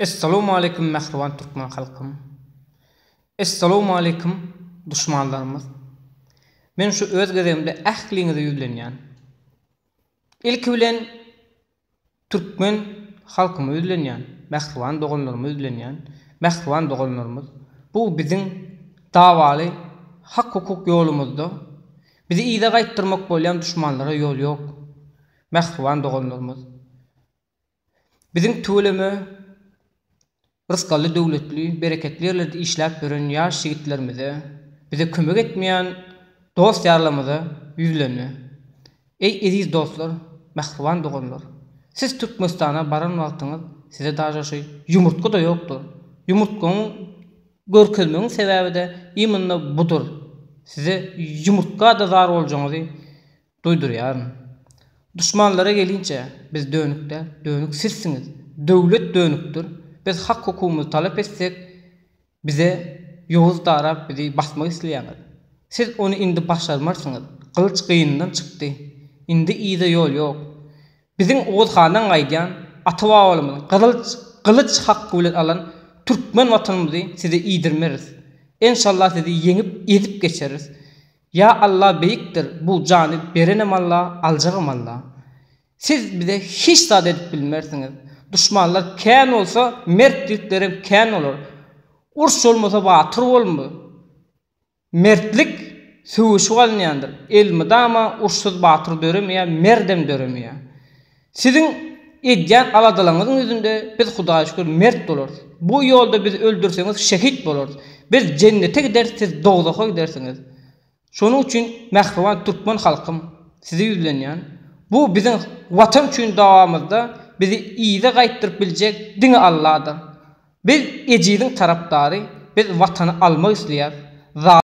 Assalamu alaikum mehriban Türkmen halkım. Assalamu alaikum düşmanlarımız. Men şu öz gezemde ähliňize ýüzlenýän. İlki bilen Türkmen halkymy ýüzlenýän, mehriban doganlarymy ýüzlenýän, mehriban doganlarymyz. Bu biziň dawaly hak hukuk ýolumyzda bizi ýyda gaýtdyrmak bolýan düşmanlara ýol ýok. Mehriban doganlarymyz. Biziň töwleme rızkaly döwletli, bereketli ýerlerde işläp beren ýaş ýigitlerimize, bize kömek etmeýän dost ýarlarymyza ýüzlenme. Ey aziz dostlar, mehriban doganlar. Siz Türkmenistana baran wagtyňyz size daşa şey ýumurtga da ýokdur. Ýumurtgaň görkezmegiň sebäbi de imенно budur. Size ýumurtga da zar boljagyňyzy duýdurýar. Düşmanlara gelince biz dönükler, dönük sizsiniz. Döwlet dönüktür. Biz hak hukukumuzu talep etsek bize ýowuz darap bizi basmak isleýär. Siz onu indi başarmarsınız. Kılıç kıyından çıktı. Indi iyide yol yok. Bizim Oğuzhan'dan gaýdyan ata-babalymyz kılıç hakkı bilen alan Türkmen vatanymyzy size iýdirmeriz. İnşallah sizi yeňip edip geçeriz. Ya Allah beyiktir. Bu canı berenem Allah, alacağım Allah. Siz bize hiç saat edip bilmersiniz. Düşmanlar kän olsa mertliklerim kän olur. Urş olmasa batır bolmy? Mertlik söwüşi galynýandyr. Elmi dama urşsuz batır döremeýär, merdem döremeýär. Siziň edýän aladalaňyzyň ýüzünde biz Hudaýa şükür mert boluruz. Bu ýolda biz öldürseňiz şehit boluruz. Biz cennete gider, siz dogzaga gidersiňiz. Şonuň üçin mehriban Türkmen halkym sizi ýüzlenýän. Bu biziň watan üçin dawamyzda bizi iyide gaýtdyryp biljek diňe Allah'dan. Biz ejidin tarapdary, biz watany almak isleýär.